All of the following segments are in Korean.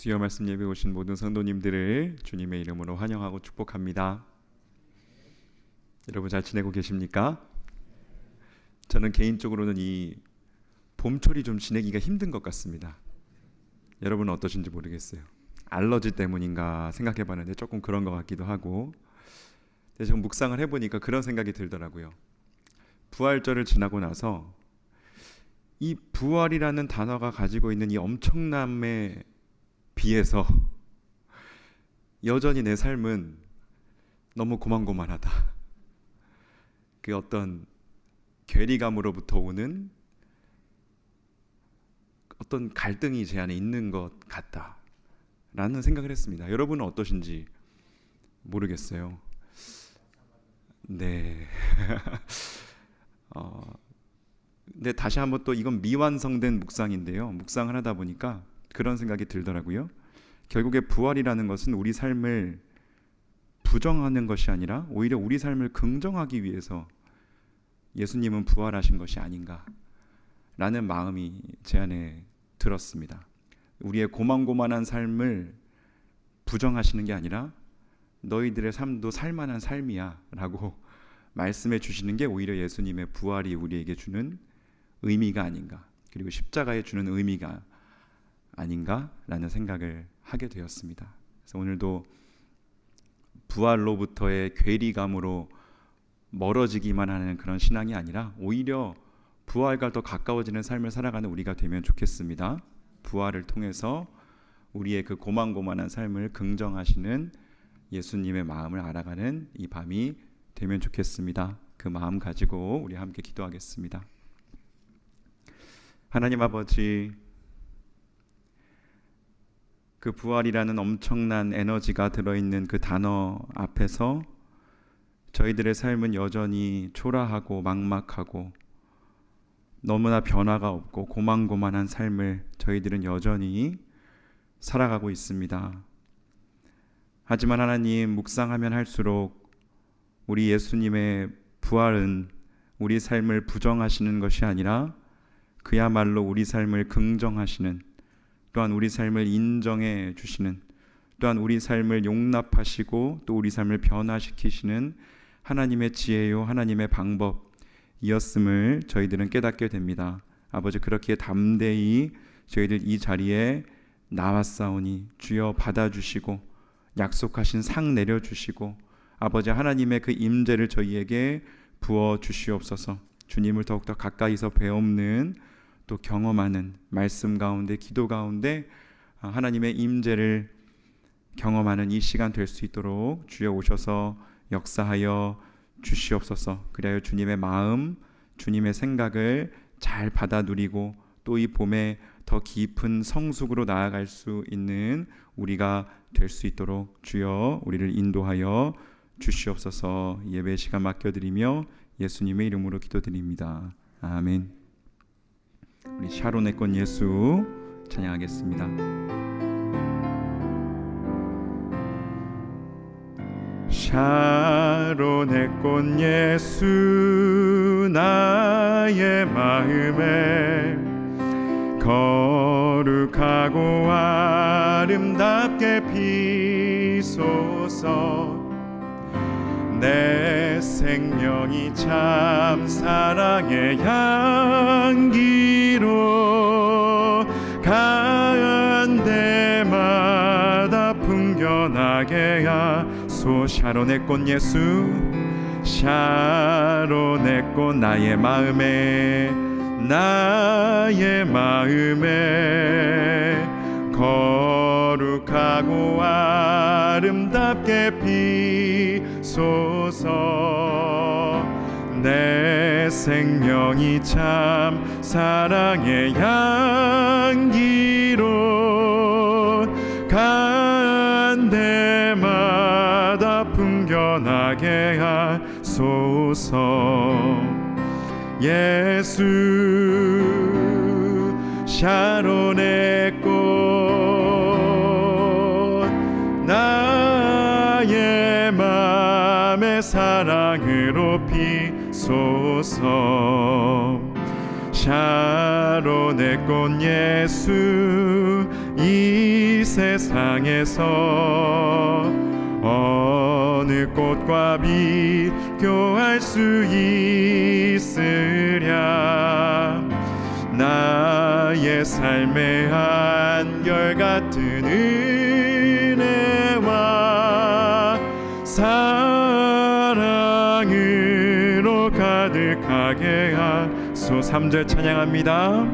수요 말씀 예배 오신 모든 성도님들을 주님의 이름으로 환영하고 축복합니다. 여러분 잘 지내고 계십니까? 저는 개인적으로는 이 봄철이 좀 지내기가 힘든 것 같습니다. 여러분은 어떠신지 모르겠어요. 알러지 때문인가 생각해봤는데 조금 그런 것 같기도 하고, 근데 좀 묵상을 해보니까 그런 생각이 들더라고요. 부활절을 지나고 나서 이 부활이라는 단어가 가지고 있는 이 엄청남에 비해서 여전히 내 삶은 너무 고만고만하다. 그 어떤 괴리감으로부터 오는 어떤 갈등이 제 안에 있는 것 같다라는 생각을 했습니다. 여러분은 어떠신지 모르겠어요. 네. 근데 다시 한번 또 이건 미완성된 묵상인데요. 묵상을 하다 보니까 그런 생각이 들더라고요. 결국에 부활이라는 것은 우리 삶을 부정하는 것이 아니라 오히려 우리 삶을 긍정하기 위해서 예수님은 부활하신 것이 아닌가라는 마음이 제 안에 들었습니다. 우리의 고만고만한 삶을 부정하시는 게 아니라 너희들의 삶도 살만한 삶이야 라고 말씀해 주시는 게 오히려 예수님의 부활이 우리에게 주는 의미가 아닌가, 그리고 십자가에 주는 의미가 아닌가라는 생각을 하게 되었습니다. 그래서 오늘도 부활로부터의 괴리감으로 멀어지기만 하는 그런 신앙이 아니라 오히려 부활과 더 가까워지는 삶을 살아가는 우리가 되면 좋겠습니다. 부활을 통해서 우리의 그 고만고만한 삶을 긍정하시는 예수님의 마음을 알아가는 이 밤이 되면 좋겠습니다. 그 마음 가지고 우리 함께 기도하겠습니다. 하나님 아버지, 그 부활이라는 엄청난 에너지가 들어있는 그 단어 앞에서 저희들의 삶은 여전히 초라하고 막막하고 너무나 변화가 없고 고만고만한 삶을 저희들은 여전히 살아가고 있습니다. 하지만 하나님, 묵상하면 할수록 우리 예수님의 부활은 우리 삶을 부정하시는 것이 아니라 그야말로 우리 삶을 긍정하시는, 또한 우리 삶을 인정해 주시는, 또한 우리 삶을 용납하시고 또 우리 삶을 변화시키시는 하나님의 지혜요 하나님의 방법이었음을 저희들은 깨닫게 됩니다. 아버지, 그렇게 담대히 저희들 이 자리에 나왔사오니 주여 받아주시고 약속하신 상 내려주시고 아버지 하나님의 그 임재를 저희에게 부어주시옵소서. 주님을 더욱더 가까이서 배움는, 또 경험하는 말씀 가운데, 기도 가운데 하나님의 임재를 경험하는 이 시간 될 수 있도록 주여 오셔서 역사하여 주시옵소서. 그리하여 주님의 마음, 주님의 생각을 잘 받아 누리고 또 이 봄에 더 깊은 성숙으로 나아갈 수 있는 우리가 될 수 있도록 주여 우리를 인도하여 주시옵소서. 예배 시간 맡겨드리며 예수님의 이름으로 기도드립니다. 아멘. 우리 샤론의 꽃 예수 찬양하겠습니다. 샤론의 꽃 예수 나의 마음에 거룩하고 아름답게 피소서. 내 생명이 참 사랑의 향기로 간 데마다 풍겨나게 하소. 샤론의 꽃 예수, 샤론의 꽃 나의 마음에 거룩하고 아름답게 피소서. 내 생명이 참 사랑의 향기로 간 데마다 풍겨나게 하소서. 예수 샤론의 꽃 나의 맘의 사랑으로 피소서. 샤론의 꽃 예수 이 세상에서 어느 꽃과 비교할 수 있으랴. 나의 삶의 한결같은 은혜와 사랑으로 가득하게 하소. 3절 찬양합니다.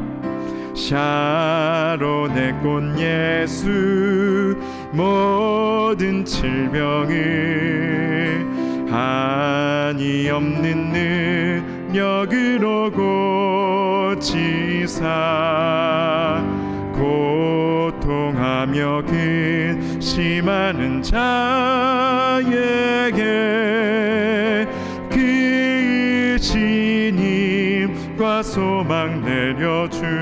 샤론의 꽃 예수 모든 질병을 한이 없는 능력으로 고치사 고통하며 근심하는 자에게 그 신임과 소망 내려주소서.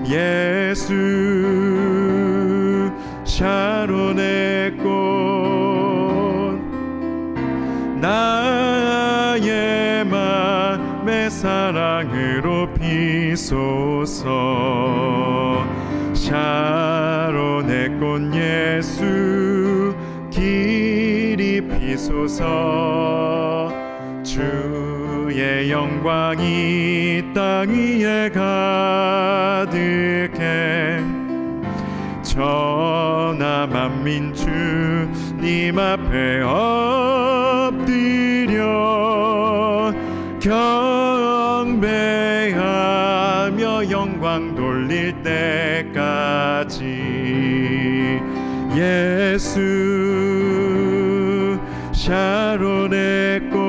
예수 샤론의 꽃 나의 맘의 사랑으로 피소서. 샤론의 꽃 예수 길이 피소서. 주의 영광이 땅 위에 가득해 천하 만민 주님 앞에 엎드려 경배하며 영광 돌릴 때까지. 예수 샤론의 꽃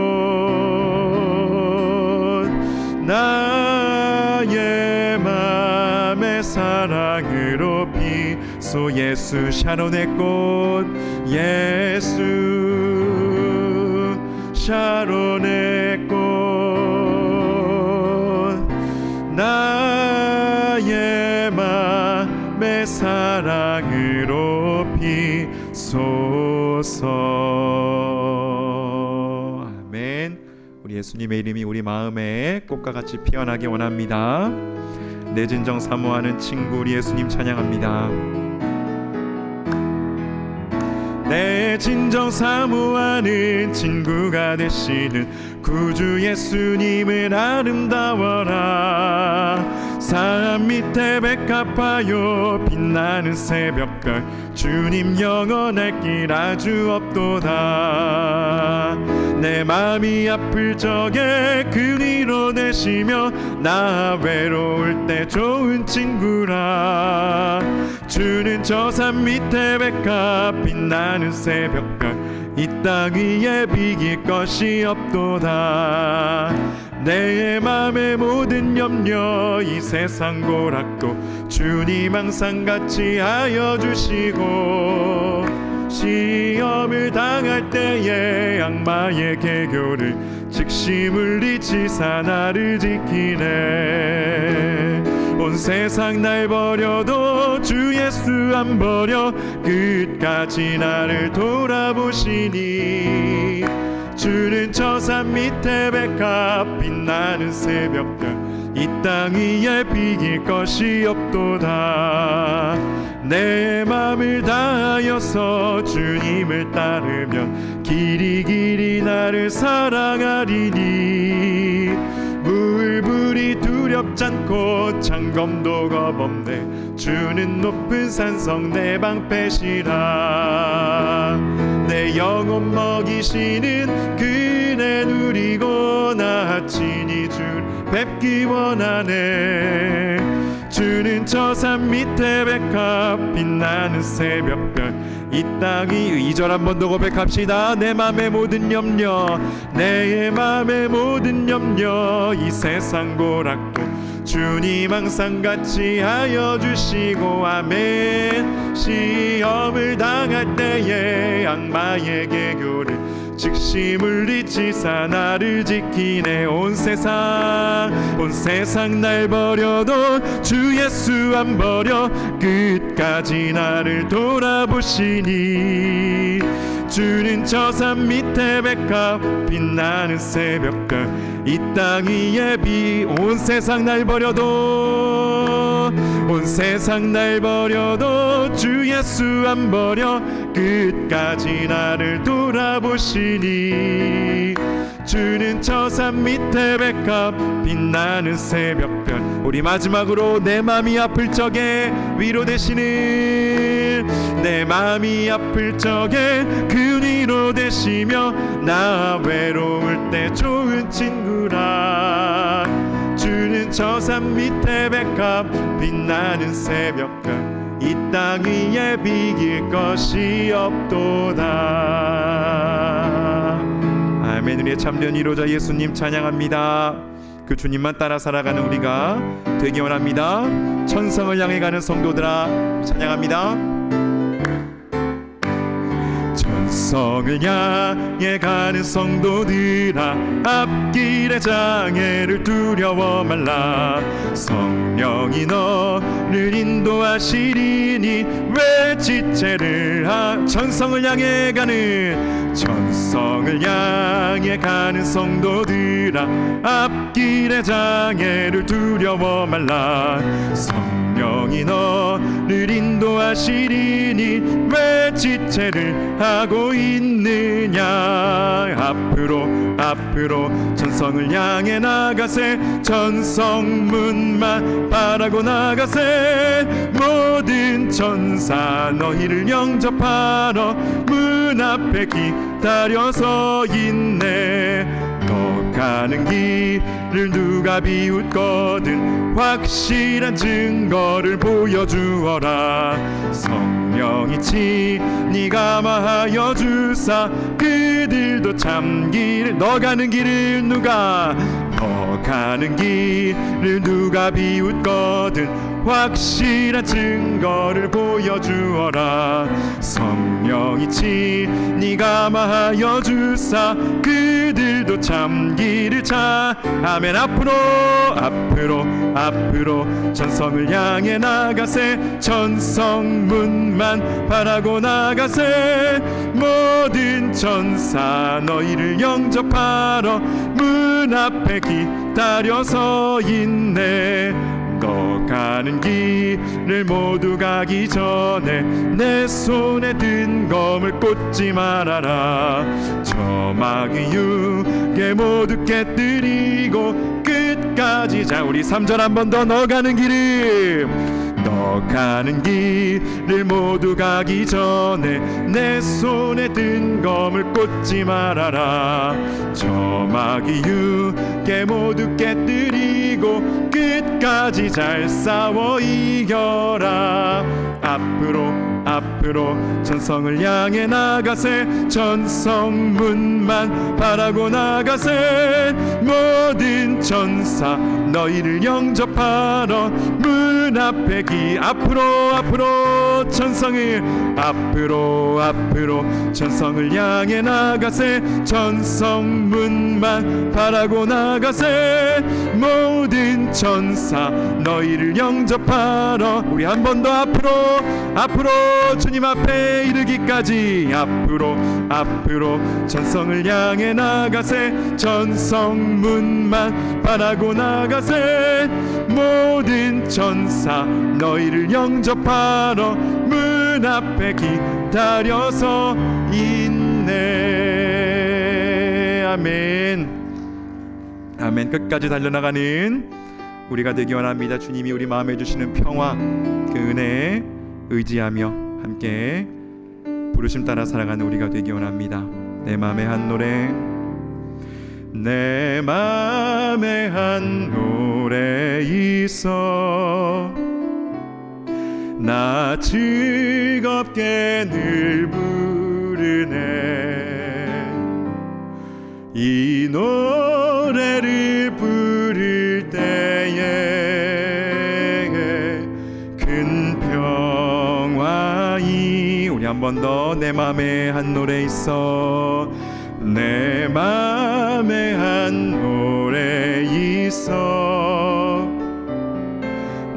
나의 맘의 사랑으로 피소. 예수 샤론의 꽃 예수 샤론의 꽃 나의 맘의 사랑으로 피소서. 아멘. 우리 예수님의 이름이 우리 마음에 꽃과 같이 피어나기 원합니다. 내 진정 사모하는 친구 우리 예수님 찬양합니다. 내 진정 사모하는 친구가 되시는 구주 예수님은 아름다워라. 산 밑에 백합하여 빛나는 새벽별 주님 영원할 길 아주 없도다. 내 맘이 아플 적에 그리로 내시며 나 외로울 때 좋은 친구라. 주는 저 산 밑에 백합 빛나는 새벽별 이 땅 위에 비길 것이 없도다. 내 맘의 모든 염려 이 세상 고락도 주님 항상 같이 하여 주시고 시험을 당할 때에 악마의 계교를 즉시 물리치사 나를 지키네. 온 세상 날 버려도 주 예수 안 버려 끝까지 나를 돌아보시니. 주는 저 산 밑에 백합 빛나는 새벽별 이 땅 위에 비길 것이 없도다. 내 맘을 다하여서 주님을 따르면 길이 길이 나를 사랑하리니. 물불이 두렵지 않고 창검도 겁없네. 주는 높은 산성 내 방패시라. 내 영혼 먹이시는 그네 누리고 나 친히 주 뵙기 원하네. 주는 저 산 밑에 백합 빛나는 새벽별 이 땅이 2절 한 번 더 고백합시다. 내 맘의 모든 염려 내 맘의 모든 염려 이 세상 고락도 주님 항상 같이 하여 주시고. 아멘. 시험을 당할 때에 악마의 계교를 즉시 물리치사 나를 지키네. 온 세상 날 버려도 주 예수 안 버려 끝까지 나를 돌아보시니. 주는 저 산 밑에 백합 빛나는 새벽별 이 땅 위에 비. 온 세상 날 버려도 온 세상 날 버려도 주 예수 안 버려 끝까지 나를 돌아보시니 주는 저 산 밑에 백합 빛나는 새벽별. 우리 마지막으로 내 맘이 아플 적에 위로 되시는, 내 맘이 아플 적에 그 위로 되시며 나 외로울 때 좋은 친구라. 주는 저 산 밑에 백합 빛나는 새벽별. 이 땅 위에 비길 것이 없도다. 아멘. 우리의 참된 위로자 예수님 찬양합니다. 그 주님만 따라 살아가는 우리가 되기 원합니다. 천성을 향해 가는 성도들아 찬양합니다. 천성을 향해 가는 성도들아 앞길의 장애를 두려워 말라. 성령이 너를 인도하시리니 왜 지체를 천성을 향해 가는, 천성을 향해 가는 성도들아 앞길의 장애를 두려워 말라. 성령이 너를 인도하시리니 왜 지체를 하고 있느냐. 앞으로 천성을 향해 나가세. 천성문만 바라고 나가세. 모든 천사 너희를 영접하러 문 앞에 기다려서 있네. 너 가는 길을 누가 비웃거든 확실한 증거를 보여주어라. 성령이 친히 감화하여 주사 그들도 참길. 너 가는 길을 누가, 너 가는 길을 누가 비웃거든 확실한 증거를 보여주어라. 성령이 친히 감화하여 주사 그들도 참기를 자. 아멘. 앞으로 천성을 향해 나가세. 천성문만 바라고 나가세. 모든 천사 너희를 영접하러 문 앞에 기다려서 있네. 너 가는 길을 모두 가기 전에 내 손에 든 검을 꽂지 말아라. 저 마귀 유혹에 모두 깨뜨리고 끝까지. 자 우리 3절 한 번 더. 너 가는 길을, 너 가는 길을 모두 가기 전에 내 손에 든 검을 꽂지 말아라. 저 마귀 유혹에 모두 깨뜨리고 끝까지 잘 싸워 이겨라. 앞으로 천성을 향해 나가세. 천성문만 바라고 나가세. 모든 천사 너희를 영접하러 문 앞에 앞으로 천성을 향해 나가세. 천성문만 바라고 나가세. 모든 천사 너희를 영접하러. 우리 한 번 더 앞으로 주님 앞에 이르기까지. 앞으로 천성을 향해 나가세. 천성문만 바라고 나가세. 모든 천사 너희를 영접하러 문 앞에 기다려서 있네. 아멘. 끝까지 달려나가는 우리가 되기 원합니다. 주님이 우리 마음에 주시는 평화, 그 은혜에 의지하며 함께 부르심 따라 살아가는 우리가 되기 원합니다. 내 마음에 한 노래, 내 마음에 한 노래 있어. 나 즐겁게 늘 부르네. 이 노래를 부를 때에 큰 평화이. 우리 한 번 더. 내 맘에 한 노래 있어. 내 맘에 한 노래 있어.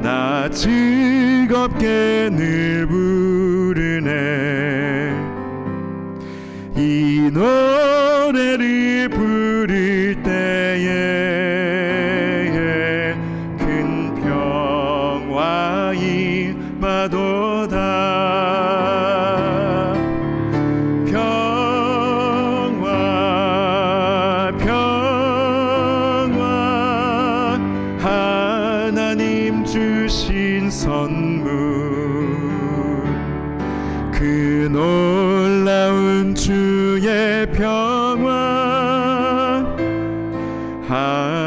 나 즐겁게 늘 부르네. 이 노래를 부를 때에 큰 평화이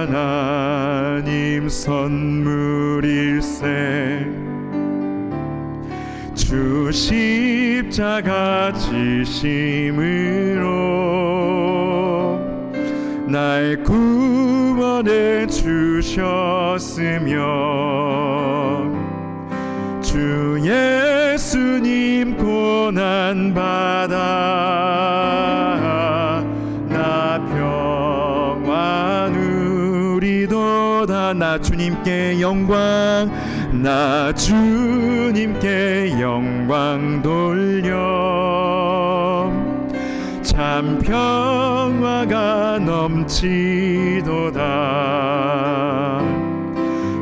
하나님 선물일세 주 십자가 지심으로 날 구원해 주셨으며 주 예수님 고난받아 나 평화 누리도다 나 주님께 영광 나 주님께 영광 돌려 참 평화가 넘치도다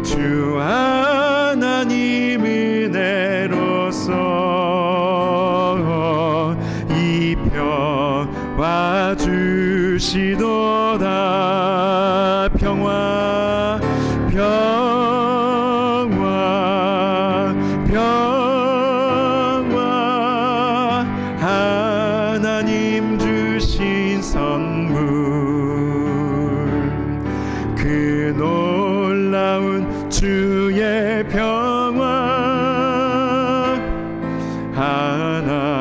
주 하나님 은혜로서 이 평화 주시도다 평화 평화 평화 하나님 주신 선물 그 놀라운 주의 평화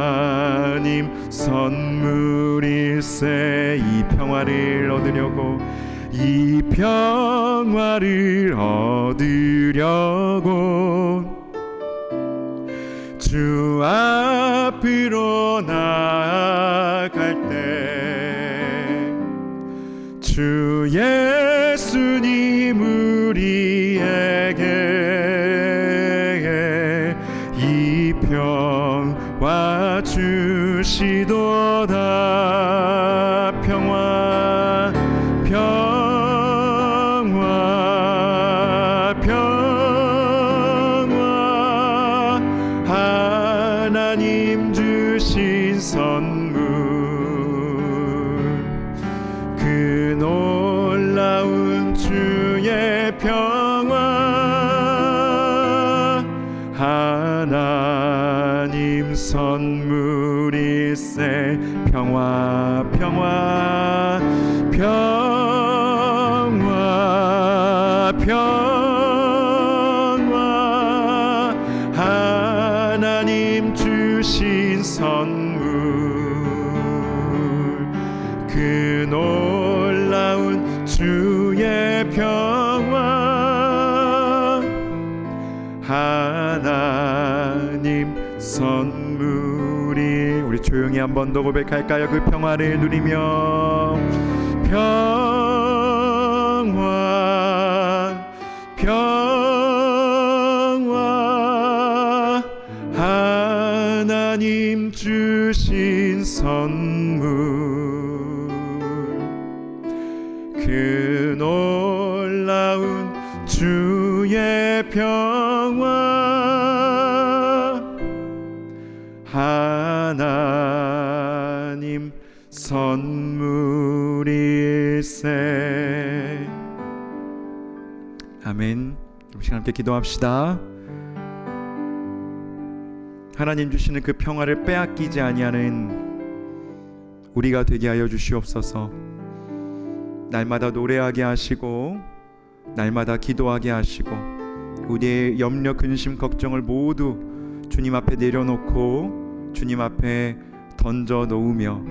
하나님 선물일세 이 평화를 얻으려고 이 평화를 얻으려고 주 앞으로 나아갈 때 주 예수님 우리에게 이 평화 주시도다 평화 평화 평화 하나님 주신 선물 그 놀라운 주의 평화 하나님 선물일세 평화 평화 평화 평화 하나님 주신 선물 그 놀라운 주의 평화 하나님 선물이 우리 조용히 한 번 더 고백할까요? 그 평화를 누리며 평화 평화 하나님 주신 선물 그 놀라운 주의 평화 하나님 선물일세 아멘. 우리 시간 함께 기도합시다. 하나님 주시는 그 평화를 빼앗기지 아니하는 우리가 되게 하여 주시옵소서. 날마다 노래하게 하시고 날마다 기도하게 하시고 우리의 염려 근심 걱정을 모두 주님 앞에 내려놓고 주님 앞에 던져 놓으며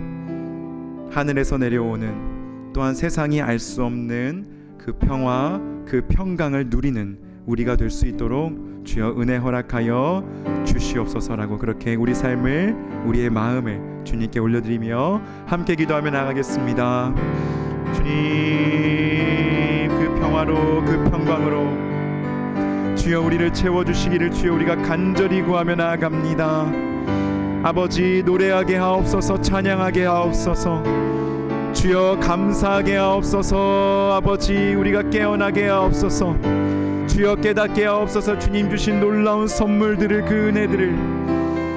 하늘에서 내려오는 또한 세상이 알 수 없는 그 평화 그 평강을 누리는 우리가 될 수 있도록 주여 은혜 허락하여 주시옵소서라고 그렇게 우리 삶을 우리의 마음을 주님께 올려드리며 함께 기도하며 나가겠습니다. 주님 그 평화로 그 평강으로 주여 우리를 채워주시기를 주여 우리가 간절히 구하며 나아갑니다. 아버지 노래하게 하옵소서 찬양하게 하옵소서 주여 감사하게 하옵소서 아버지 우리가 깨어나게 하옵소서 주여 깨닫게 하옵소서 주님 주신 놀라운 선물들을 그 은혜들을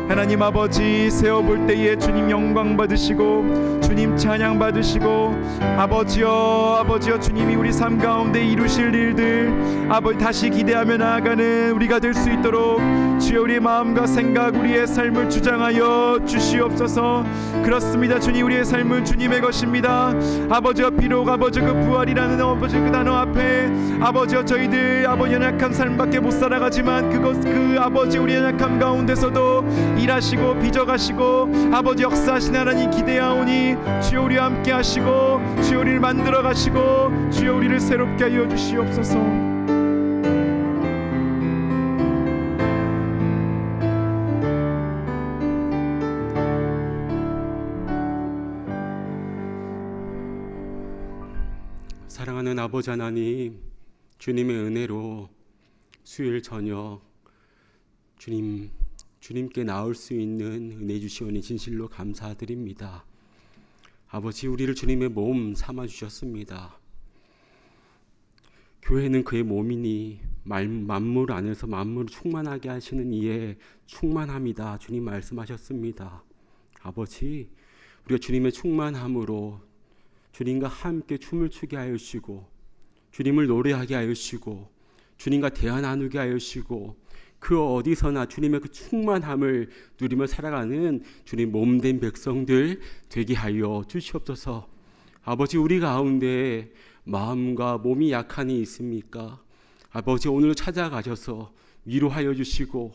하나님 아버지 세어볼 때에 주님 영광 받으시고 주님 찬양 받으시고 아버지여 주님이 우리 삶 가운데 이루실 일들 아버지 다시 기대하며 나아가는 우리가 될 수 있도록 주여 우리의 마음과 생각 우리의 삶을 주장하여 주시옵소서. 그렇습니다. 주님 우리의 삶은 주님의 것입니다. 아버지여 비록 아버지 그 부활이라는 아버지 그 단어 앞에 아버지여 저희들 아버지 연약한 삶밖에 못 살아가지만 그 아버지 우리 연약함 가운데서도 일하시고 빚어가시고 아버지 역사하신 하나님 기대하오니 주여 우리와 함께 하시고 주여 우리를 만들어 가시고 주여 우리를 새롭게 하여 주시옵소서. 사랑하는 아버지 하나님, 주님의 은혜로 수요일 저녁 주님께 나올 수 있는 은혜 주시오니 진실로 감사드립니다. 아버지 우리를 주님의 몸 삼아 주셨습니다. 교회는 그의 몸이니 만물 안에서 만물을 충만하게 하시는 이에 충만합니다. 주님 말씀하셨습니다. 아버지 우리가 주님의 충만함으로 주님과 함께 춤을 추게 하여 주시고 주님을 노래하게 하여 주시고 주님과 대화 나누게 하여 주시고 그 어디서나 주님의 그 충만함을 누리며 살아가는 주님 몸된 백성들 되게 하여 주시옵소서. 아버지 우리 가운데 마음과 몸이 약한 이 있습니까? 아버지 오늘 찾아가셔서 위로하여 주시고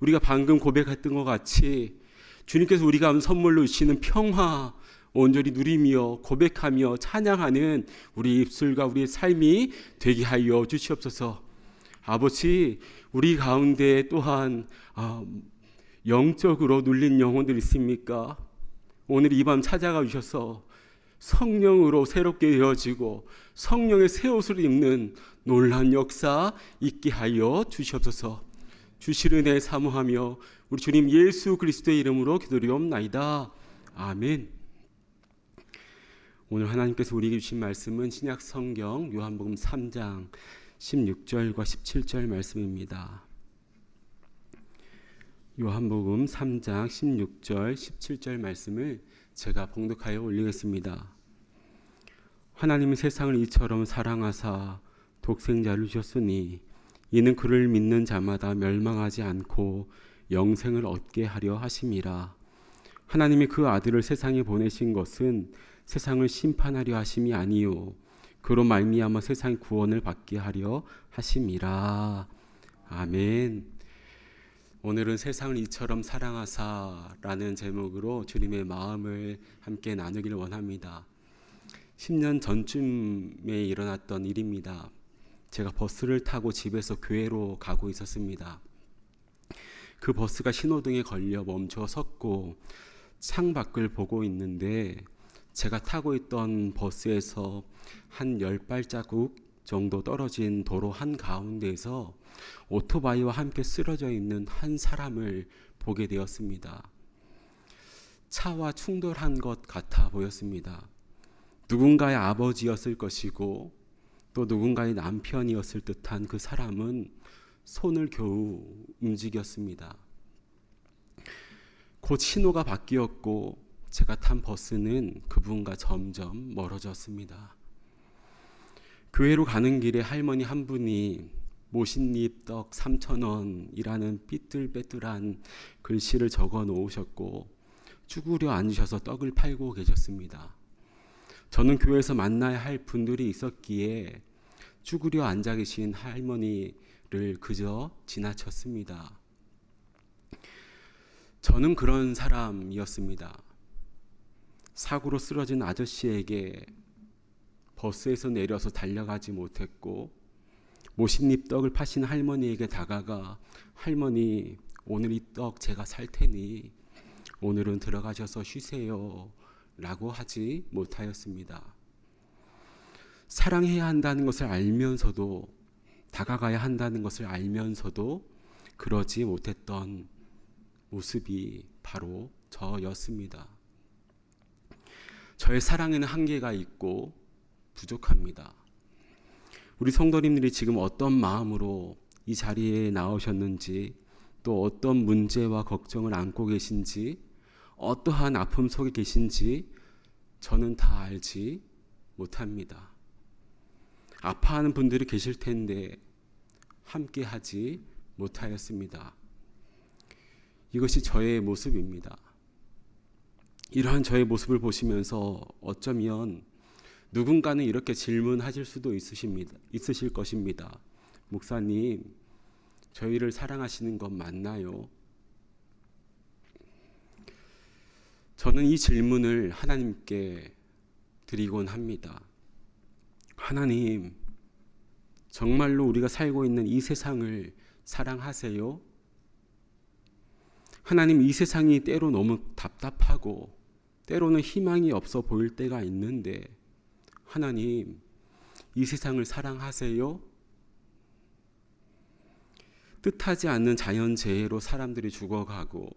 우리가 방금 고백했던 것 같이 주님께서 우리 가운데 선물로 주시는 평화 온전히 누리며 고백하며 찬양하는 우리 입술과 우리의 삶이 되게 하여 주시옵소서. 아버지 우리 가운데 또한 영적으로 눌린 영혼들 있습니까? 오늘 이 밤 찾아가 주셔서 성령으로 새롭게 되어지고 성령의 새 옷을 입는 놀라운 역사 있게 하여 주시옵소서. 주실 은혜 사모하며 우리 주님 예수 그리스도의 이름으로 기도드리옵나이다. 아멘. 오늘 하나님께서 우리에게 주신 말씀은 신약 성경 요한복음 3장 16절과 17절 말씀입니다. 요한복음 3장 16절 17절 말씀을 제가 봉독하여 올리겠습니다. 하나님이 세상을 이처럼 사랑하사 독생자를 주셨으니 이는 그를 믿는 자마다 멸망하지 않고 영생을 얻게 하려 하심이라. 하나님이 그 아들을 세상에 보내신 것은 세상을 심판하려 하심이 아니요 그로 말미암아 세상의 구원을 받게 하려 하심이라. 아멘. 오늘은 세상을 이처럼 사랑하사라는 제목으로 주님의 마음을 함께 나누기를 원합니다. 10년 전쯤에 일어났던 일입니다. 제가 버스를 타고 집에서 교회로 가고 있었습니다. 그 버스가 신호등에 걸려 멈춰 섰고 창밖을 보고 있는데 제가 타고 있던 버스에서 한 10발자국 정도 떨어진 도로 한가운데에서 오토바이와 함께 쓰러져 있는 한 사람을 보게 되었습니다. 차와 충돌한 것 같아 보였습니다. 누군가의 아버지였을 것이고 또 누군가의 남편이었을 듯한 그 사람은 손을 겨우 움직였습니다. 곧 신호가 바뀌었고 제가 탄 버스는 그분과 점점 멀어졌습니다. 교회로 가는 길에 할머니 한 분이 모신잎 떡 3,000원이라는 삐뚤빼뚤한 글씨를 적어 놓으셨고 쭈그려 앉으셔서 떡을 팔고 계셨습니다. 저는 교회에서 만나야 할 분들이 있었기에 쭈그려 앉아 계신 할머니를 그저 지나쳤습니다. 저는 그런 사람이었습니다. 사고로 쓰러진 아저씨에게 버스에서 내려서 달려가지 못했고 모신잎 떡을 파신 할머니에게 다가가 할머니 오늘 이 떡 제가 살 테니 오늘은 들어가셔서 쉬세요 라고 하지 못하였습니다. 사랑해야 한다는 것을 알면서도 다가가야 한다는 것을 알면서도 그러지 못했던 모습이 바로 저였습니다. 저의 사랑에는 한계가 있고 부족합니다. 우리 성도님들이 지금 어떤 마음으로 이 자리에 나오셨는지 또 어떤 문제와 걱정을 안고 계신지, 어떠한 아픔 속에 계신지 저는 다 알지 못합니다. 아파하는 분들이 계실 텐데 함께 하지 못하였습니다. 이것이 저의 모습입니다. 이러한 저의 모습을 보시면서 어쩌면 누군가는 이렇게 질문하실 수도 있으실 것입니다. 목사님, 저희를 사랑하시는 건 맞나요? 저는 이 질문을 하나님께 드리곤 합니다. 하나님, 정말로 우리가 살고 있는 이 세상을 사랑하세요? 하나님, 이 세상이 때로 너무 답답하고 때로는 희망이 없어 보일 때가 있는데 하나님, 이 세상을 사랑하세요? 뜻하지 않는 자연재해로 사람들이 죽어가고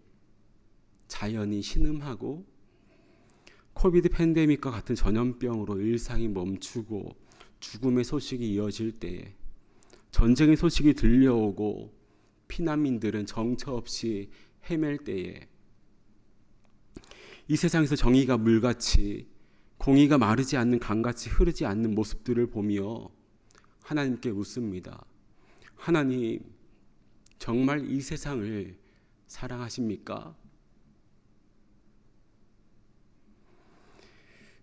자연이 신음하고 코비드 팬데믹과 같은 전염병으로 일상이 멈추고 죽음의 소식이 이어질 때에, 전쟁의 소식이 들려오고 피난민들은 정처 없이 헤맬 때에, 이 세상에서 정의가 물같이, 공의가 마르지 않는 강같이 흐르지 않는 모습들을 보며 하나님께 묻습니다. 하나님, 정말 이 세상을 사랑하십니까?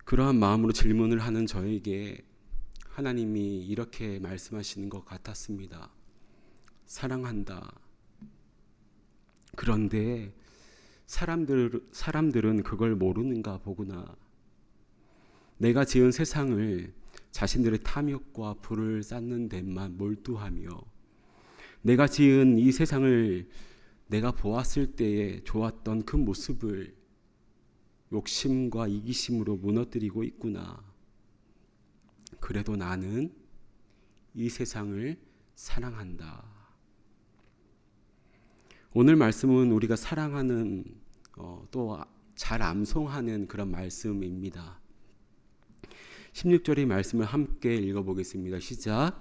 그러한 마음으로 질문을 하는 저에게 하나님이 이렇게 말씀하시는 것 같았습니다. 사랑한다. 그런데 사람들은 그걸 모르는가 보구나. 내가 지은 세상을 자신들의 탐욕과 불을 쌓는 데만 몰두하며 내가 지은 이 세상을 내가 보았을 때에 좋았던 그 모습을 욕심과 이기심으로 무너뜨리고 있구나. 그래도 나는 이 세상을 사랑한다. 오늘 말씀은 우리가 사랑하는 또 잘 암송하는 그런 말씀입니다. 16절의 말씀을 함께 읽어보겠습니다. 시작.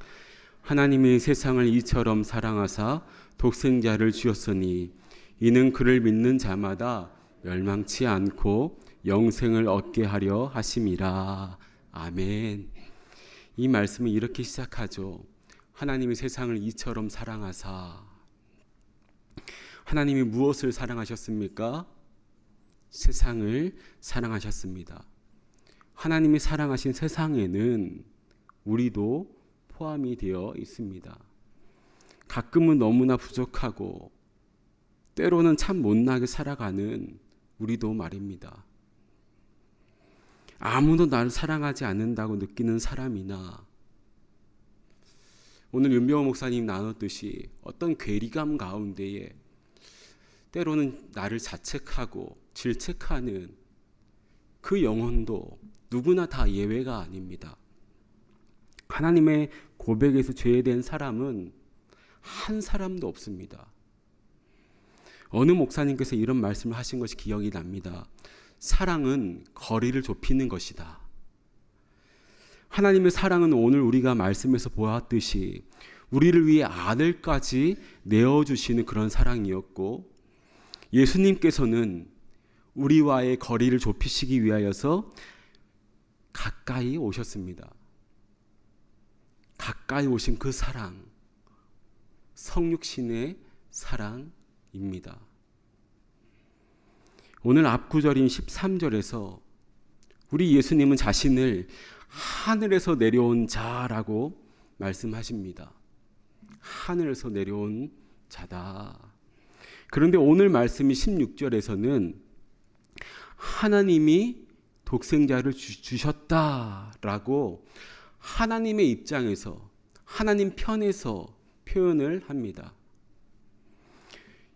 하나님이 세상을 이처럼 사랑하사 독생자를 주었으니 이는 그를 믿는 자마다 멸망치 않고 영생을 얻게 하려 하심이라. 아멘. 이 말씀은 이렇게 시작하죠. 하나님이 세상을 이처럼 사랑하사. 하나님이 무엇을 사랑하셨습니까? 세상을 사랑하셨습니다. 하나님이 사랑하신 세상에는 우리도 포함이 되어 있습니다. 가끔은 너무나 부족하고 때로는 참 못나게 살아가는 우리도 말입니다. 아무도 나를 사랑하지 않는다고 느끼는 사람이나 오늘 윤병호 목사님 나눴듯이 어떤 괴리감 가운데에 때로는 나를 자책하고 질책하는 그 영혼도 누구나 다 예외가 아닙니다. 하나님의 고백에서 죄된 사람은 한 사람도 없습니다. 어느 목사님께서 이런 말씀을 하신 것이 기억이 납니다. 사랑은 거리를 좁히는 것이다. 하나님의 사랑은 오늘 우리가 말씀에서 보았듯이 우리를 위해 아들까지 내어주시는 그런 사랑이었고, 예수님께서는 우리와의 거리를 좁히시기 위하여서 가까이 오셨습니다. 가까이 오신 그 사랑, 성육신의 사랑입니다. 오늘 앞구절인 13절에서 우리 예수님은 자신을 하늘에서 내려온 자라고 말씀하십니다. 하늘에서 내려온 자다. 그런데 오늘 말씀이 16절에서는 하나님이 독생자를 주셨다라고 하나님의 입장에서, 하나님 편에서 표현을 합니다.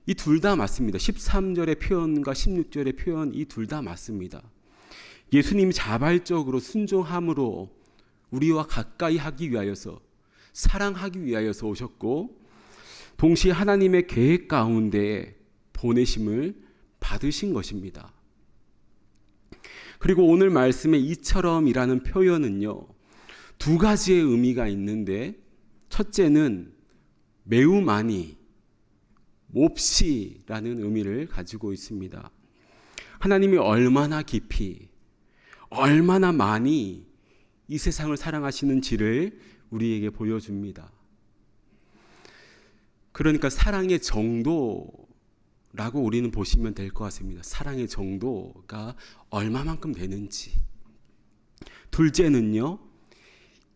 이 둘 다 맞습니다. 13절의 표현과 16절의 표현, 이 둘 다 맞습니다. 예수님이 자발적으로 순종함으로 우리와 가까이 하기 위하여서, 사랑하기 위하여서 오셨고, 동시에 하나님의 계획 가운데 보내심을 받으신 것입니다. 그리고 오늘 말씀의 이처럼이라는 표현은요, 두 가지의 의미가 있는데, 첫째는 매우 많이, 몹시라는 의미를 가지고 있습니다. 하나님이 얼마나 깊이, 얼마나 많이 이 세상을 사랑하시는지를 우리에게 보여줍니다. 그러니까 사랑의 정도라고 우리는 보시면 될 것 같습니다. 사랑의 정도가 얼마만큼 되는지. 둘째는요,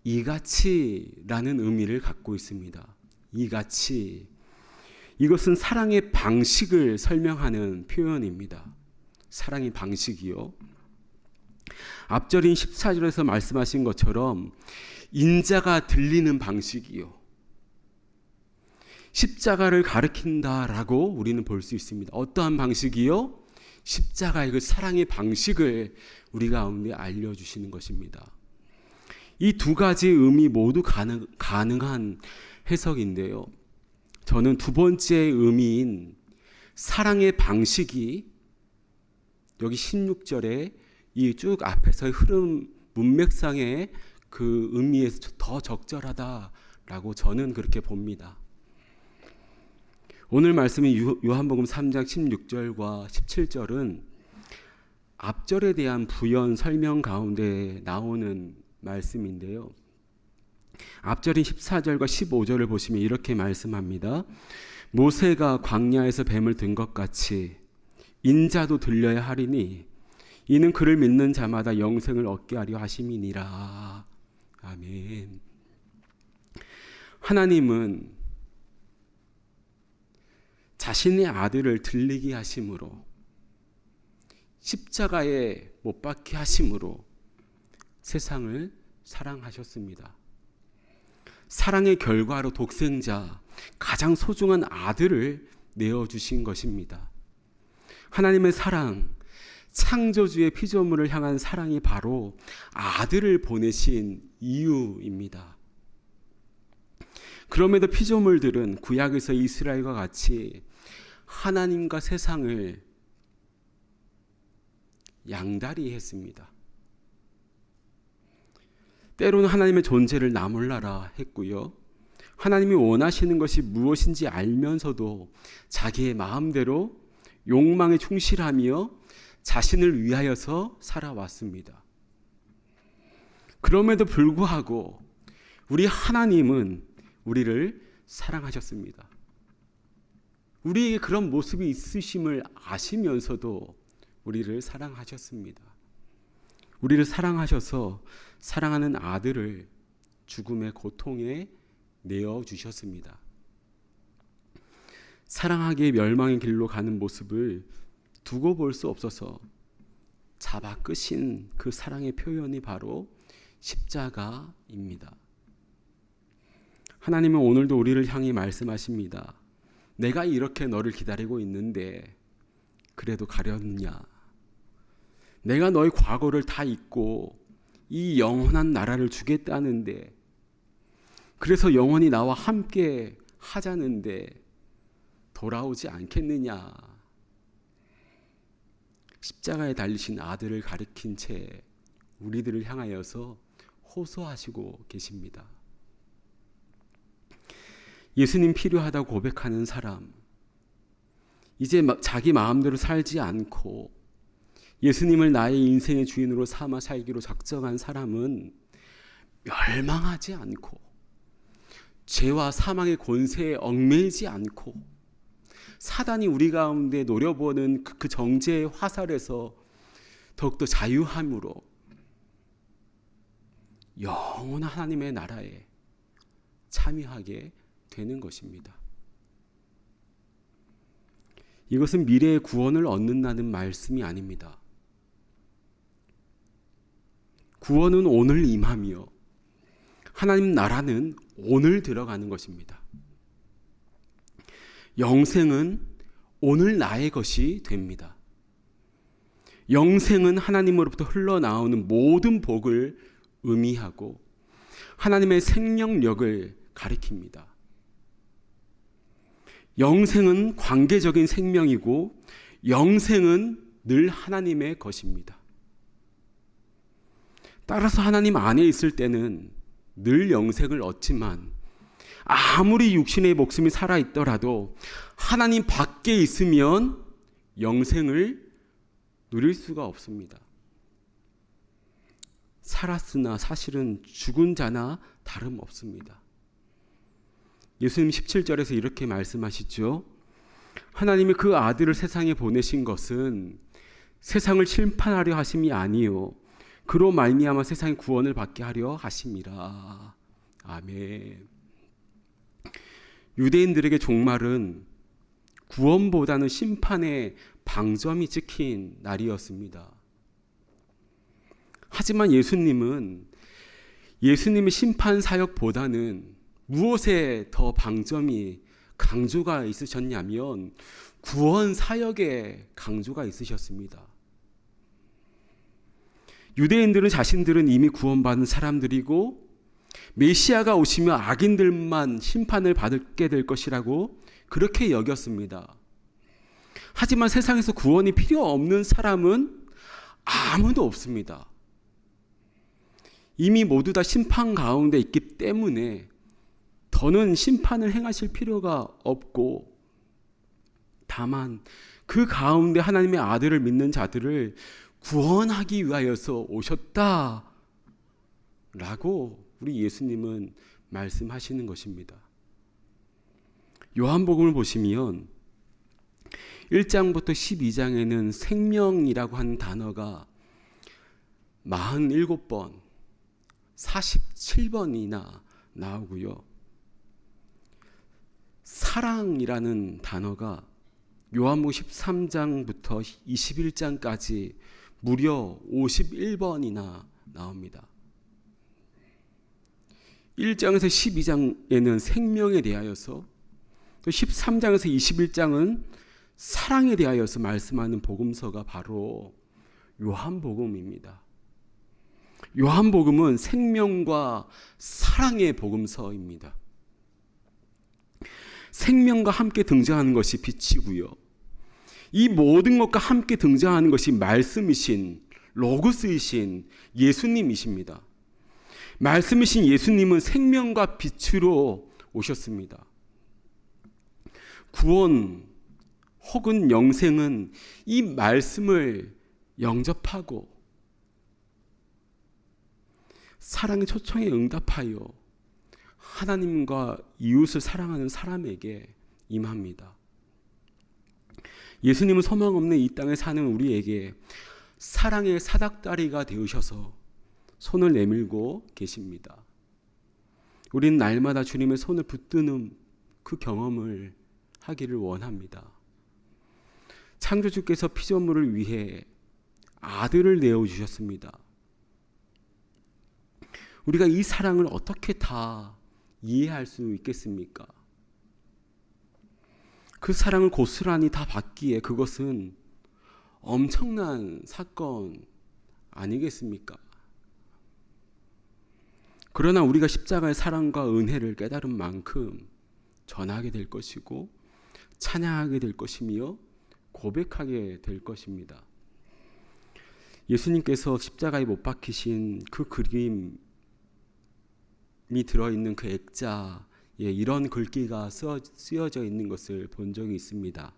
이같이라는 의미를 갖고 있습니다. 이같이. 이것은 사랑의 방식을 설명하는 표현입니다. 사랑의 방식이요. 앞절인 14절에서 말씀하신 것처럼 인자가 들리는 방식이요. 십자가를 가리킨다라고 우리는 볼 수 있습니다. 어떠한 방식이요? 십자가의 그 사랑의 방식을 우리 가운데 알려주시는 것입니다. 이 두 가지 의미 모두 가능한 해석인데요. 저는 두 번째 의미인 사랑의 방식이 여기 16절에 이 쭉 앞에서의 흐름 문맥상의 그 의미에서 더 적절하다라고 저는 그렇게 봅니다. 오늘 말씀인 요한복음 3장 16절과 17절은 앞절에 대한 부연 설명 가운데 나오는 말씀인데요. 앞절인 14절과 15절을 보시면 이렇게 말씀합니다. 모세가 광야에서 뱀을 든 것 같이 인자도 들려야 하리니 이는 그를 믿는 자마다 영생을 얻게 하려 하심이니라. 아멘. 하나님은 자신의 아들을 들리게 하심으로, 십자가에 못 박게 하심으로 세상을 사랑하셨습니다. 사랑의 결과로 독생자, 가장 소중한 아들을 내어주신 것입니다. 하나님의 사랑, 창조주의 피조물을 향한 사랑이 바로 아들을 보내신 이유입니다. 그럼에도 피조물들은 구약에서 이스라엘과 같이 하나님과 세상을 양다리 했습니다. 때로는 하나님의 존재를 나몰라라 했고요. 하나님이 원하시는 것이 무엇인지 알면서도 자기의 마음대로 욕망에 충실하며 자신을 위하여서 살아왔습니다. 그럼에도 불구하고 우리 하나님은 우리를 사랑하셨습니다. 우리에게 그런 모습이 있으심을 아시면서도 우리를 사랑하셨습니다. 우리를 사랑하셔서 사랑하는 아들을 죽음의 고통에 내어주셨습니다. 사랑하기에 멸망의 길로 가는 모습을 두고 볼 수 없어서 잡아 끄신 그 사랑의 표현이 바로 십자가입니다. 하나님은 오늘도 우리를 향해 말씀하십니다. 내가 이렇게 너를 기다리고 있는데 그래도 가렸느냐? 내가 너의 과거를 다 잊고 이 영원한 나라를 주겠다는데, 그래서 영원히 나와 함께 하자는데 돌아오지 않겠느냐? 십자가에 달리신 아들을 가리킨 채 우리들을 향하여서 호소하시고 계십니다. 예수님 필요하다고 고백하는 사람, 이제 자기 마음대로 살지 않고 예수님을 나의 인생의 주인으로 삼아 살기로 작정한 사람은 멸망하지 않고 죄와 사망의 권세에 얽매이지 않고 사단이 우리 가운데 노려보는 그 정죄의 화살에서 더욱더 자유함으로 영원한 하나님의 나라에 참여하게 되는 것입니다. 이것은 미래의 구원을 얻는다는 말씀이 아닙니다. 구원은 오늘 임하며 하나님 나라는 오늘 들어가는 것입니다. 영생은 오늘 나의 것이 됩니다. 영생은 하나님으로부터 흘러나오는 모든 복을 의미하고 하나님의 생명력을 가리킵니다. 영생은 관계적인 생명이고 영생은 늘 하나님의 것입니다. 따라서 하나님 안에 있을 때는 늘 영생을 얻지만 아무리 육신의 목숨이 살아있더라도 하나님 밖에 있으면 영생을 누릴 수가 없습니다. 살았으나 사실은 죽은 자나 다름없습니다. 예수님 17절에서 이렇게 말씀하시죠. 하나님이 그 아들을 세상에 보내신 것은 세상을 심판하려 하심이 아니요 그로 말미암아 세상의 구원을 받게 하려 하심이라. 아멘. 유대인들에게 종말은 구원보다는 심판의 방점이 찍힌 날이었습니다. 하지만 예수님의 심판 사역보다는 무엇에 더 방점이 강조가 있으셨냐면 구원 사역에 강조가 있으셨습니다. 유대인들은 자신들은 이미 구원받은 사람들이고 메시아가 오시면 악인들만 심판을 받게 될 것이라고 그렇게 여겼습니다. 하지만 세상에서 구원이 필요 없는 사람은 아무도 없습니다. 이미 모두 다 심판 가운데 있기 때문에 더는 심판을 행하실 필요가 없고 다만 그 가운데 하나님의 아들을 믿는 자들을 구원하기 위하여서 오셨다라고 우리 예수님은 말씀하시는 것입니다. 요한복음을 보시면 1장부터 12장에는 생명이라고 하는 단어가 47번, 47번이나 나오고요. 사랑이라는 단어가 요한복음 13장부터 21장까지 무려 51번이나 나옵니다. 1장에서 12장에는 생명에 대하여서 또 13장에서 21장은 사랑에 대하여서 말씀하는 복음서가 바로 요한복음입니다. 요한복음은 생명과 사랑의 복음서입니다. 생명과 함께 등장하는 것이 빛이고요. 이 모든 것과 함께 등장하는 것이 말씀이신 로고스이신 예수님이십니다. 말씀이신 예수님은 생명과 빛으로 오셨습니다. 구원 혹은 영생은 이 말씀을 영접하고 사랑의 초청에 응답하여 하나님과 이웃을 사랑하는 사람에게 임합니다. 예수님은 소망 없는 이 땅에 사는 우리에게 사랑의 사닥다리가 되으셔서 손을 내밀고 계십니다. 우리는 날마다 주님의 손을 붙드는 그 경험을 하기를 원합니다. 창조주께서 피조물을 위해 아들을 내어주셨습니다. 우리가 이 사랑을 어떻게 다 이해할 수 있겠습니까? 그 사랑을 고스란히 다 받기에 그것은 엄청난 사건 아니겠습니까? 그러나 우리가 십자가의 사랑과 은혜를 깨달은 만큼 전하게 될 것이고 찬양하게 될 것이며 고백하게 될 것입니다. 예수님께서 십자가에 못 박히신 그 그림이 들어있는 그 액자에 이런 글귀가 쓰여져 있는 것을 본 적이 있습니다.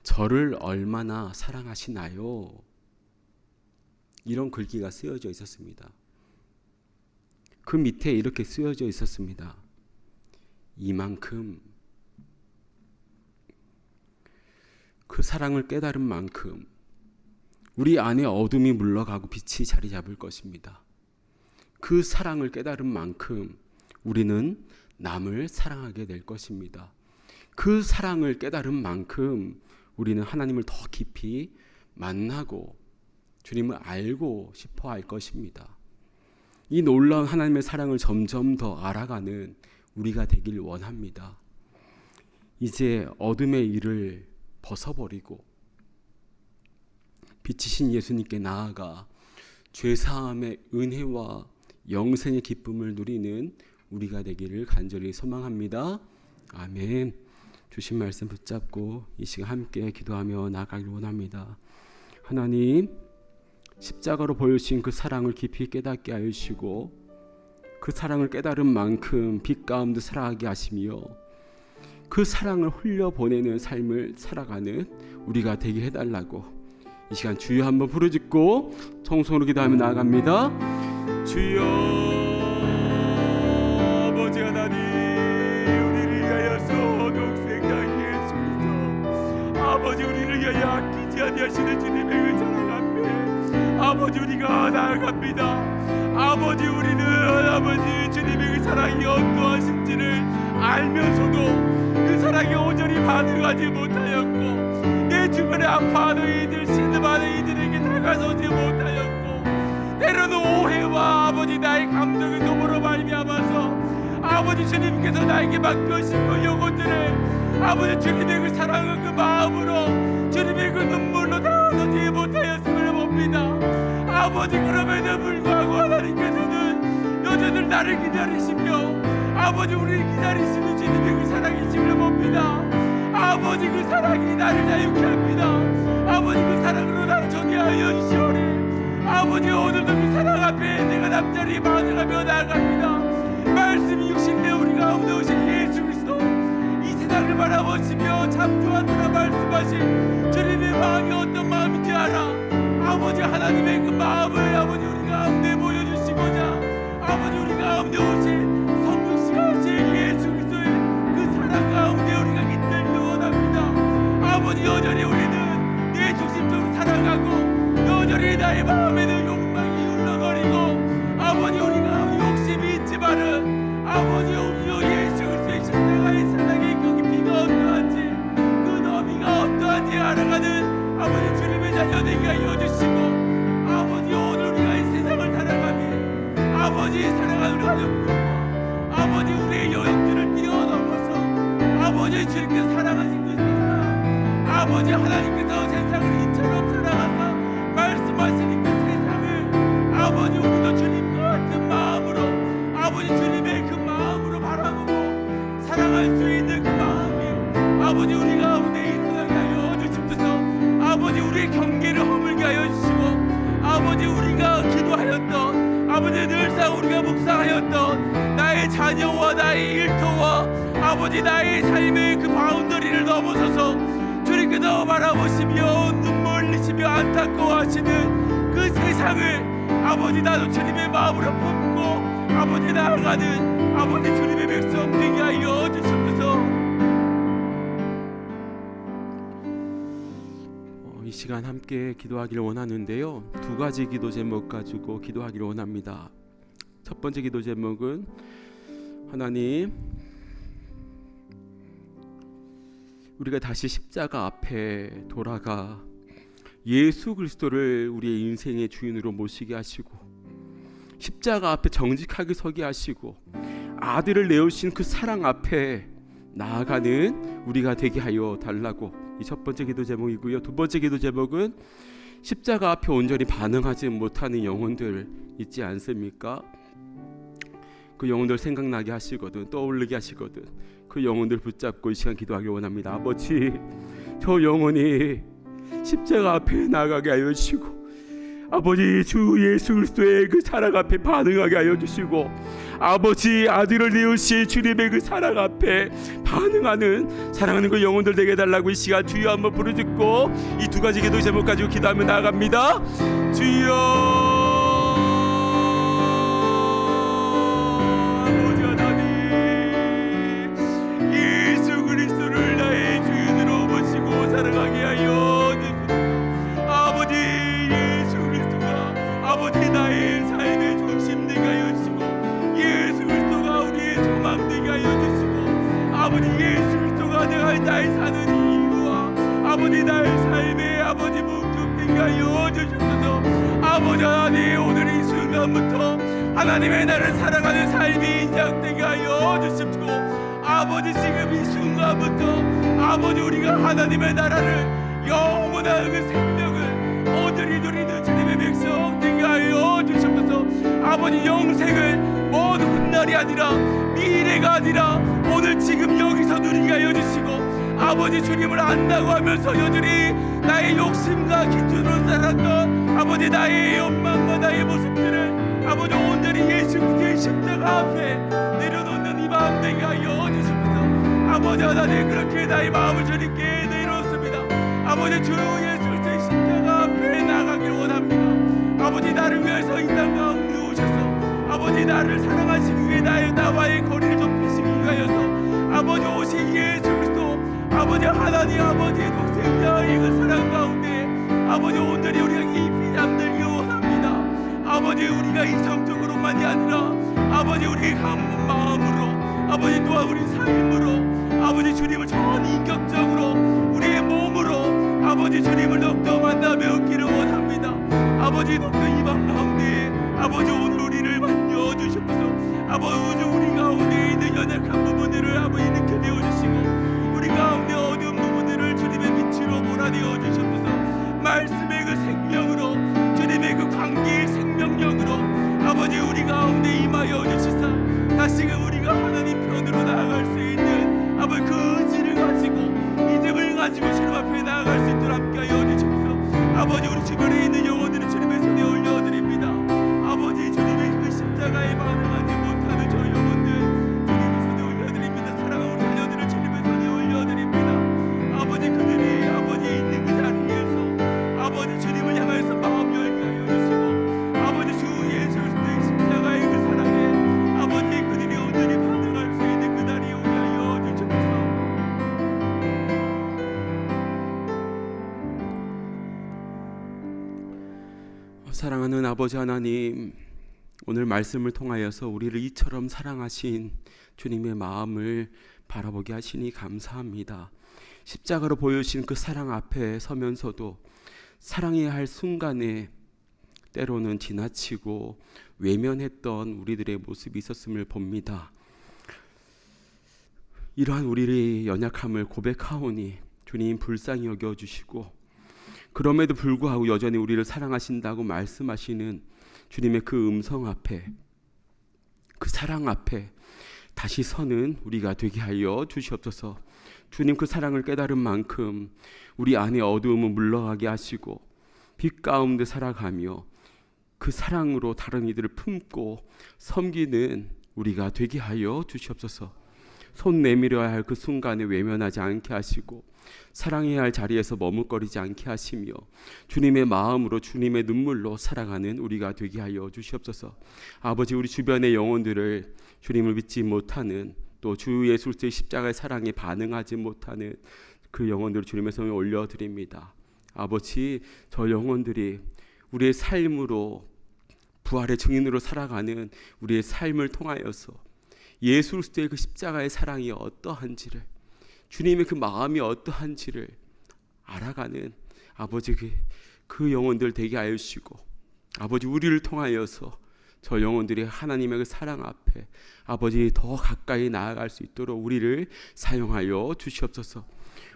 저를 얼마나 사랑하시나요? 이런 글귀가 쓰여져 있었습니다. 그 밑에 이렇게 쓰여져 있었습니다. 이만큼 그 사랑을 깨달은 만큼 우리 안에 어둠이 물러가고 빛이 자리 잡을 것입니다. 그 사랑을 깨달은 만큼 우리는 남을 사랑하게 될 것입니다. 그 사랑을 깨달은 만큼 우리는 하나님을 더 깊이 만나고 주님을 알고 싶어 할 것입니다. 이 놀라운 하나님의 사랑을 점점 더 알아가는 우리가 되길 원합니다. 이제 어둠의 일을 벗어버리고 빛이신 예수님께 나아가 죄사함의 은혜와 영생의 기쁨을 누리는 우리가 되기를 간절히 소망합니다. 아멘. 주신 말씀 붙잡고 이 시간 함께 기도하며 나아가길 원합니다. 하나님, 십자가로 보여주신 그 사랑을 깊이 깨닫게 하여 주시고 그 그 사랑을 깨달은 만큼 빛 가운데 살아가게 하시며 그 사랑을 흘려보내는 삶을 살아가는 우리가 되게 해달라고 이 시간 주여 한번 부르짖고 청송으로 기도하며 나아갑니다. 주여 아버지 하나님, 우리를 위하여서 독생자인 예수 그리스도 아버지, 우리를 위하여 아끼지 아니하시는 주님의 그 사랑 앞에 아버지 우리가 나아갑니다. 아버지, 우리는 아버지 주님의 그 사랑이 어떠하신지를 알면서도 그 사랑에 온전히 반응하지 못하였고 내 주변에 아파하는 이들, 신음하는 이들에게 다가서지 못하였고 때로는 오해와 아버지 나의 감정의 도모로 말미암아서 아버지 주님께서 나에게 맡겨신 그 영혼들을 아버지 주님의 그 사랑과 그 마음으로 주님의 그 눈물로 다가서지 못하였음을 봅니다. 아버지, 그럼에도 불구하고 하나님께서는 여전히 나를 기다리시며 아버지 우리를 기다리시는 주님의 그 사랑이심을 봅니다. 아버지, 그 사랑이 나를 자유케 합니다. 아버지, 그 사랑으로 나를 정리하여 주시오리. 아버지, 오늘도 그 사랑 앞에 내가 남자리 반응하며 나아갑니다. 말씀이 육신내 우리 가운데 오신 예수 그리스도, 이 세상을 바라보시며 참조하노라 말씀하신 주님의 마음이 어떤 마음인지 알아. 아버지, 하나님의 그 마음을 아버지 우리 가운데 보여주시고자 아버지 우리 가운데 오신 성육신하신 예수 그리스도의 그 사랑 가운데 우리가 깃들기 원합니다. 아버지, 여전히 우리는 내 중심적으로 살아가고 여전히 나의 마음에는 욕망이 울렁거리고 아버지 우리가 욕심이 있지만은 아버지 우리 예수 그리스도의 십자가의 사랑의 그 깊이가 어떠한지 그 너비가 어떠한지 알아가는 아버지 주님의 자녀 되게 하여 주시고 아버지, 오늘 우리가 이 세상을 살아가며 아버지 사랑하는 가족들과 아버지 우리의 영역들을 뛰어넘어서 아버지 주님께서 사랑하신 그 세상, 아버지 하나님께서 세상을 이처럼 사랑하사 말씀하시는 그 세상을 아버지 우리도 주님과 같은 마음으로 아버지 주님의 그 마음으로 바라보고 사랑할 수 있는 그 마음이 아버지 우리 가운데 일어나게 하여 주십소서. 아버지, 우리의 경계를 허물게 하여 주시고 아버지 우리가 기도하였던 아버지 늘상 우리가 묵상하였던 나의 자녀와 나의 일터와 아버지 나의 삶의 그 바운더리를 넘어서서 주님께서 바라보시며 눈물 흘리시며 안타까워하시는 그 세상을 아버지 나도 주님의 마음으로 품고 아버지 나아가는 아버지 주님의 백성 되게 하여 주십소서. 이 시간 함께 기도하기를 원하는데요, 두 가지 기도 제목 가지고 기도하기를 원합니다. 첫 번째 기도 제목은 하나님, 우리가 다시 십자가 앞에 돌아가 예수 그리스도를 우리의 인생의 주인으로 모시게 하시고 십자가 앞에 정직하게 서게 하시고 아들을 내어주신 그 사랑 앞에 나아가는 우리가 되게 하여 달라고, 이 첫 번째 기도 제목이고요. 두 번째 기도 제목은 십자가 앞에 온전히 반응하지 못하는 영혼들 있지 않습니까? 그 영혼들 생각나게 하시거든, 떠올리게 하시거든. 그 영혼들 붙잡고 이 시간 기도하기 원합니다. 아버지, 저 영혼이 십자가 앞에 나가게 하여 주시고 아버지 주 예수 그리스도의 그 사랑 앞에 반응하게 하여 주시고 아버지 아들을 내으실 주님의 그 사랑 앞에 반응하는 사랑하는 그 영혼들 되게 해달라고 이 시간 주여 한번 부르짖고 이 두 가지 기도 제목 가지고 기도하며 나아갑니다. 주여 아버지 하나님, 예수 그리스도를 나의 주인으로 모시고 사랑하게 하여 주시옵소서. 아버지 예수 그리스도가 아버지 나의 삶의 중심 되게 하여 주시고 예수 그리스도가 우리의 소망 되게 하여 주시고 아버지 예수 그리스도가 내가 나의 사는 이유와 아버지 나의 삶의 아버지 목적 되게 하여 주시옵소서. 아버지 하나님, 오늘 이 순간부터 하나님의 나를 사랑하는 삶이 시작되게 하여 주십시오. 아버지 지금 이 순간부터 아버지 우리가 하나님의 나라를 영원한 그 생명을 얻으리 누리는 주님의 백성 되게 하여 주십소서. 아버지 영생을 먼 훗날이 아니라 미래가 아니라 오늘 지금 여기서 누리게 하여 주시고 아버지 주님을 안다고 하면서 여전히 나의 욕심과 기준으로 살았던 아버지 나의 욕망과 나의 모습들을 아버지 온전히 예수 그리스도의 십자가 앞에 내려놓는 이 마음 되게 하여 주시옵소서. 아버지 하나님 그렇게 나의 마음을 주님께 내놓습니다. 아버지 주 예수 그리스도의 십자가 앞에 나가길 원합니다. 아버지 나를 위해서 이 땅 가운데 오셔서 아버지 나를 사랑하시기 위해 나와의 거리를 좁히시기 위하여서 아버지 오신 예수 그리스도 아버지 하나님 아버지의 독생자의 그 사랑 가운데 아버지 온전히 우리가 깊이 잠들기 원합니다. 아버지 우리가 이성적으로만이 아니라 아버지 우리의 마음으로 아버지 또한 우리 삶으로 아버지 주님을 전 인격적으로 우리의 몸으로 아버지 주님을 더욱더 만나 배우기를 원합니다. 아버지 더욱더 이방 가운데 아버지 오늘 우리를 만져주시옵소서. 아버지 우리 가운데 있는 연약한 부분들을 아버지 느껴내어 주시고 우리 가운데 어두운 부분들을 주님의 빛으로 몰아내어 주시옵소서. 말씀의 그 생명으로 주님의 그 관계의 생명력으로 아버지 우리 가운데 임하여 주시사 다시금 우리가 하나님 편으로 나아갈 수 있는 아버지 그 의지를 가지고 믿음을 가지고 주님 앞에 나아갈 수 있도록 함께하여 주시옵소서. 아버지 우리 주변에 있는 영혼들을 주님의 손에 올려드립니다. 아버지 주님의 그 십자가에 반응하지 못하는 저 영혼들 주님의 손에 올려드립니다. 사랑하는 우리 자녀들을 주님의 손에 올려드립니다. 아버지 그들이 아버지 있는 그 자리에서 아버지 주님을 향해서 마음 열게 하여 주시고 아버지 주 예수 그리스도의 십자가의 그 사랑에 아버지 그들이 온전히 반응할 수 있는 그 날이 오게 하여 주시옵소서. 사랑하는 아버지 하나님, 오늘 말씀을 통하여서 우리를 이처럼 사랑하신 주님의 마음을 바라보게 하시니 감사합니다. 십자가로 보여주신 그 사랑 앞에 서면서도 사랑해야 할 순간에 때로는 지나치고 외면했던 우리들의 모습이 있었음을 봅니다. 이러한 우리의 연약함을 고백하오니 주님 불쌍히 여겨주시고 그럼에도 불구하고 여전히 우리를 사랑하신다고 말씀하시는 주님의 그 음성 앞에 그 사랑 앞에 다시 서는 우리가 되게 하여 주시옵소서. 주님 그 사랑을 깨달은 만큼 우리 안에 어두움을 물러가게 하시고 빛 가운데 살아가며 그 사랑으로 다른 이들을 품고 섬기는 우리가 되게 하여 주시옵소서. 손 내밀어야 할 그 순간에 외면하지 않게 하시고 사랑해야 할 자리에서 머뭇거리지 않게 하시며 주님의 마음으로 주님의 눈물로 살아가는 우리가 되게 하여 주시옵소서. 아버지 우리 주변의 영혼들을 주님을 믿지 못하는 또 주 예수 그리스도의 십자가의 사랑에 반응하지 못하는 그 영혼들을 주님의 손에 올려드립니다. 아버지 저 영혼들이 우리의 삶으로 부활의 증인으로 살아가는 우리의 삶을 통하여서 예수 그리스도의 그 십자가의 사랑이 어떠한지를 주님의 그 마음이 어떠한지를 알아가는 아버지 그 영혼들 되게 하여 주시고 아버지 우리를 통하여서 저 영혼들이 하나님의 그 사랑 앞에 아버지 더 가까이 나아갈 수 있도록 우리를 사용하여 주시옵소서.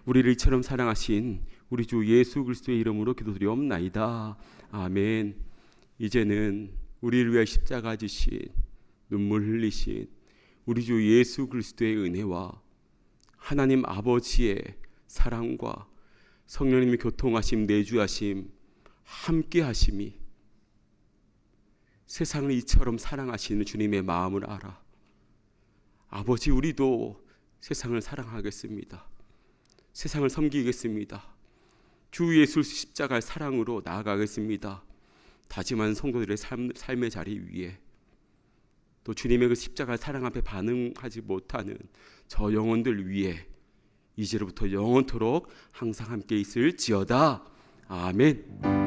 우리를 이처럼 사랑하신 우리 주 예수 그리스도의 이름으로 기도드리옵나이다. 아멘. 이제는 우리를 위해 십자가 지신 눈물 흘리신 우리 주 예수 그리스도의 은혜와 하나님 아버지의 사랑과 성령님의 교통하심 내주하심 함께하심이 세상을 이처럼 사랑하시는 주님의 마음을 알아 아버지 우리도 세상을 사랑하겠습니다. 세상을 섬기겠습니다. 주 예수 십자가의 사랑으로 나아가겠습니다. 다짐한 성도들의 삶의 자리 위에 또 주님의 그 십자가의 사랑 앞에 반응하지 못하는 저 영혼들 위에 이제로부터 영원토록 항상 함께 있을지어다. 아멘.